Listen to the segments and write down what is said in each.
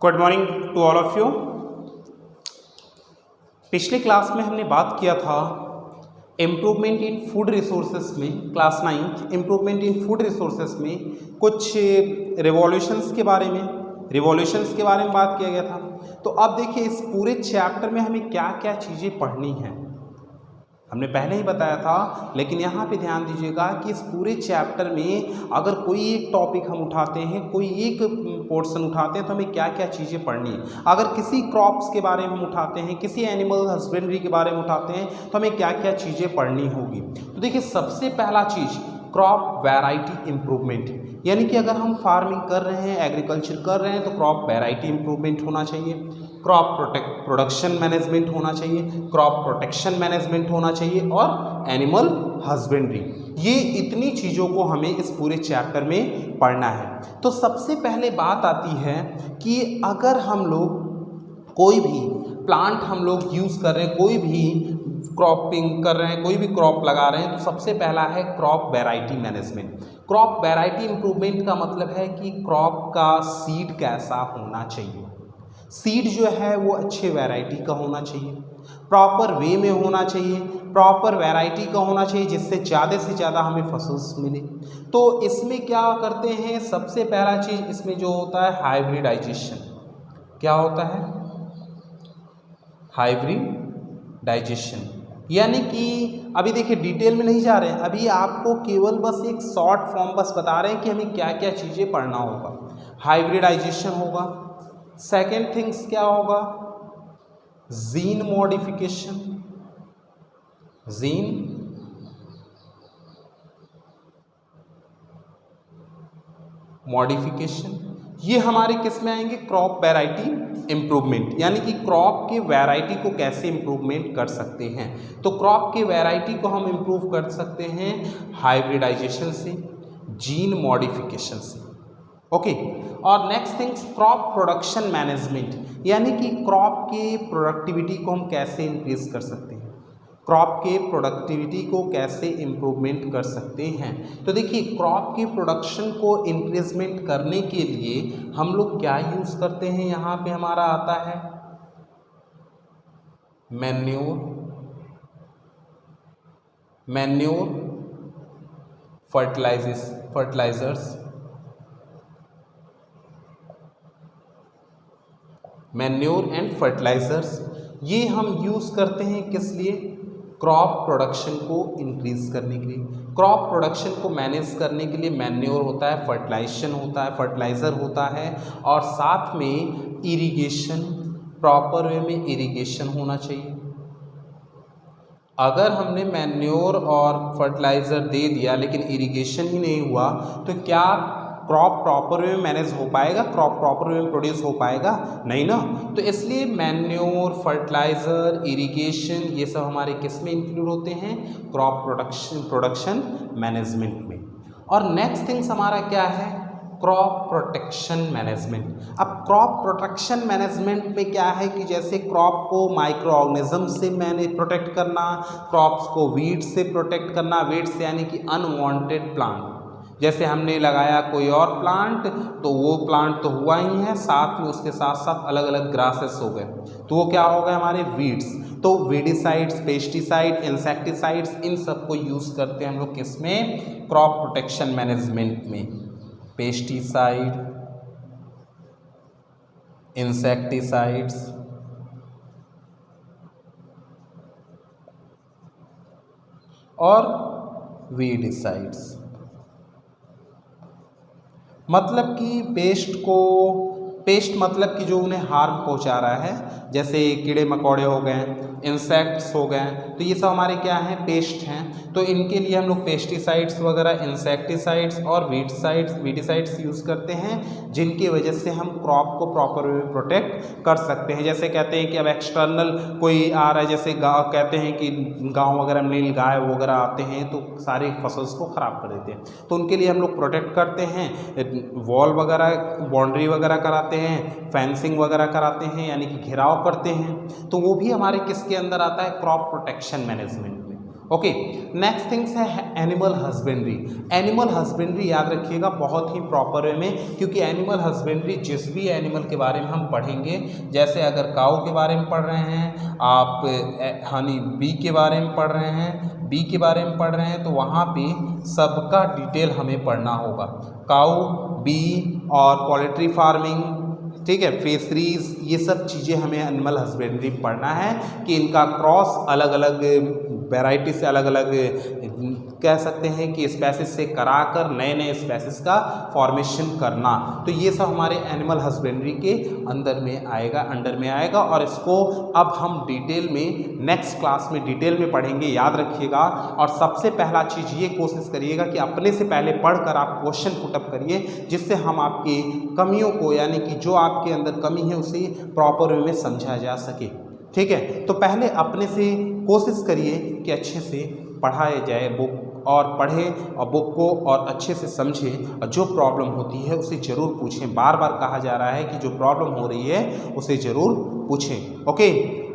Good morning to all of you. पिछले class में हमने बात किया था इम्प्रूवमेंट इन फूड रिसोर्सेस में, class 9 improvement in food resources में कुछ रिवॉल्यूशंस के बारे में बात किया गया था। तो अब देखिए इस पूरे चैप्टर में हमें क्या क्या चीज़ें पढ़नी हैं हमने पहले ही बताया था, लेकिन यहाँ पे ध्यान दीजिएगा कि इस पूरे चैप्टर में अगर कोई एक टॉपिक हम उठाते हैं, कोई एक पोर्शन उठाते हैं तो हमें क्या क्या चीज़ें पढ़नी है। अगर किसी क्रॉप्स के बारे में हम उठाते हैं, किसी एनिमल हस्बेंड्री के बारे में उठाते हैं तो हमें क्या क्या चीज़ें पढ़नी होगी। तो देखिए सबसे पहला चीज़ क्रॉप वैरायटी इम्प्रूवमेंट, यानी कि अगर हम फार्मिंग कर रहे हैं, एग्रीकल्चर कर रहे हैं तो क्रॉप वैरायटी इम्प्रूवमेंट होना चाहिए, क्रॉप प्रोडक्शन मैनेजमेंट होना चाहिए, क्रॉप प्रोटेक्शन मैनेजमेंट होना चाहिए और एनिमल हस्बेंड्री। ये इतनी चीज़ों को हमें इस पूरे चैप्टर में पढ़ना है। तो सबसे पहले बात आती है कि अगर हम लोग कोई भी प्लांट हम लोग यूज़ कर रहे हैं, कोई भी क्रॉपिंग कर रहे हैं, कोई भी क्रॉप लगा रहे हैं, तो सबसे पहला है crop variety management. Crop variety improvement का मतलब है कि क्रॉप का सीड कैसा होना चाहिए। सीड जो है वो अच्छे वैरायटी का होना चाहिए, प्रॉपर वे में होना चाहिए, प्रॉपर वैरायटी का होना चाहिए जिससे ज़्यादा से ज़्यादा हमें फसल मिले। तो इसमें क्या करते हैं, सबसे पहला चीज़ इसमें जो होता है हाइब्रिडाइजेशन। क्या होता है हाइब्रिडाइजेशन, यानी कि अभी देखिए डिटेल में नहीं जा रहे हैं, अभी आपको केवल बस एक शॉर्ट फॉर्म बस बता रहे हैं कि हमें क्या क्या चीज़ें पढ़ना होगा। हाइब्रिडाइजेशन होगा, सेकेंड थिंग्स क्या होगा, जीन मॉडिफिकेशन, जीन मॉडिफिकेशन, ये हमारे किस में आएंगे, क्रॉप वैरायटी इम्प्रूवमेंट, यानी कि क्रॉप के वैरायटी को कैसे इम्प्रूवमेंट कर सकते हैं। तो क्रॉप के वैरायटी को हम इम्प्रूव कर सकते हैं हाइब्रिडाइजेशन से, जीन मॉडिफिकेशन से। ओके और next things crop production management, यानी कि क्रॉप के प्रोडक्टिविटी को हम कैसे इंक्रीज कर सकते हैं, क्रॉप के प्रोडक्टिविटी को कैसे इम्प्रूवमेंट कर सकते हैं। तो देखिए क्रॉप के प्रोडक्शन को इंक्रीजमेंट करने के लिए हम लोग क्या यूज़ करते हैं, यहाँ पे हमारा आता है manure fertilisers, manure and fertilisers, ये हम यूज़ करते हैं किस लिए, क्रॉप प्रोडक्शन को इंक्रीज करने के लिए। क्रॉप प्रोडक्शन को मैनेज करने के लिए मैन्योर होता है, फर्टिलाइज़र होता है और साथ में इरिगेशन, प्रॉपर वे में इरिगेशन होना चाहिए। अगर हमने मैन्योर और फर्टिलाइज़र दे दिया लेकिन इरिगेशन ही नहीं हुआ तो क्या क्रॉप प्रॉपर वे में मैनेज हो पाएगा, क्रॉप प्रॉपर वे में प्रोड्यूस हो पाएगा, नहीं ना। तो इसलिए मैन्योर, फर्टिलाइज़र, इरिगेशन ये सब हमारे किस में इंक्लूड होते हैं, क्रॉप प्रोडक्शन मैनेजमेंट में। और नेक्स्ट थिंग्स हमारा क्या है, क्रॉप प्रोटेक्शन मैनेजमेंट। अब क्रॉप प्रोटेक्शन मैनेजमेंट में क्या है कि जैसे क्रॉप को माइक्रो ऑर्गेनिज्म से प्रोटेक्ट करना, क्रॉप्स को वीड से प्रोटेक्ट करना, वीड से यानी कि अनवांटेड प्लांट, जैसे हमने लगाया कोई और प्लांट तो वो प्लांट तो हुआ ही है, साथ में उसके साथ साथ अलग अलग ग्रासेस हो गए तो वो क्या हो गए हमारे वीड्स। तो वीडिसाइड्स, पेस्टिसाइड, इंसेक्टिसाइड्स, इन सब को यूज़ करते हैं हम लोग किस में, क्रॉप प्रोटेक्शन मैनेजमेंट में। पेस्टिसाइड, इंसेक्टिसाइड्स और वीडिसाइड्स, मतलब कि पेस्ट मतलब कि जो उन्हें हार्म पहुंचा रहा है, जैसे कीड़े मकोड़े हो गए, इंसेक्ट्स हो गए, तो ये सब हमारे क्या हैं, पेस्ट हैं। तो इनके लिए हम लोग पेस्टिसाइड्स वगैरह, इंसेक्टिसाइड्स और वीडिसाइड्स यूज़ करते हैं, जिनकी वजह से हम क्रॉप को प्रॉपर वे में प्रोटेक्ट कर सकते हैं। जैसे कहते हैं कि अब एक्सटर्नल कोई आ रहा है, जैसे गाँव कहते हैं कि गाँव वगैरह में नील गाय वगैरह आते हैं तो सारे फसल्स को ख़राब कर देते हैं, तो उनके लिए हम लोग प्रोटेक्ट करते हैं, वॉल वगैरह, बाउंड्री वगैरह कराते हैं, फेंसिंग वगैरह कराते हैं, यानी कि घेराव करते हैं। तो वो भी हमारे किसके अंदर आता है, क्रॉप प्रोटेक्शन मैनेजमेंट में। ओके, नेक्स्ट थिंग्स है एनिमल हस्बेंड्री। एनिमल हस्बेंड्री याद रखिएगा बहुत ही प्रॉपर वे में, क्योंकि एनिमल हस्बेंड्री जिस भी एनिमल के बारे में हम पढ़ेंगे, जैसे अगर काऊ के बारे में पढ़ रहे हैं आप, हनी बी के बारे में पढ़ रहे हैं, बी के बारे में पढ़ रहे हैं, तो वहाँ पे सबका डिटेल हमें पढ़ना होगा। काऊ, बी और पोल्ट्री फार्मिंग, ठीक है, फिशरीज, ये सब चीज़ें हमें एनिमल हस्बेंड्री पढ़ना है कि इनका क्रॉस अलग अलग वैरायटी से अलग अलग कह सकते हैं कि स्पेसिस से कराकर नए नए स्पेसिस का फॉर्मेशन करना। तो ये सब हमारे एनिमल हस्बेंड्री के अंदर में आएगा, अंडर में आएगा, और इसको अब हम डिटेल में नेक्स्ट क्लास में डिटेल में पढ़ेंगे, याद रखिएगा। और सबसे पहला चीज़ ये कोशिश करिएगा कि अपने से पहले पढ़कर आप क्वेश्चन पुटअप करिए, जिससे हम आपकी कमियों को, यानी कि जो आपके अंदर कमी है उसे प्रॉपर वे में समझा जा सके, ठीक है। तो पहले अपने से कोशिश करिए कि अच्छे से पढ़ाया जाए बुक, और पढ़ें और बुक को और अच्छे से समझें, और जो प्रॉब्लम होती है उसे ज़रूर पूछें। बार बार कहा जा रहा है कि जो प्रॉब्लम हो रही है उसे ज़रूर पूछें, ओके।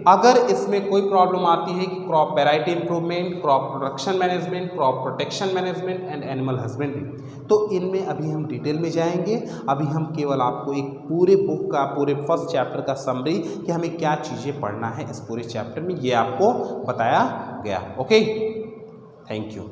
अगर इसमें कोई प्रॉब्लम आती है कि crop variety improvement, crop production management, crop protection management and animal husbandry, तो इनमें अभी हम डिटेल में जाएंगे। अभी हम केवल आपको एक पूरे बुक का, पूरे फर्स्ट चैप्टर का समरी कि हमें क्या चीज़ें पढ़ना है इस पूरे चैप्टर में, ये आपको बताया गया, ओके। Thank you.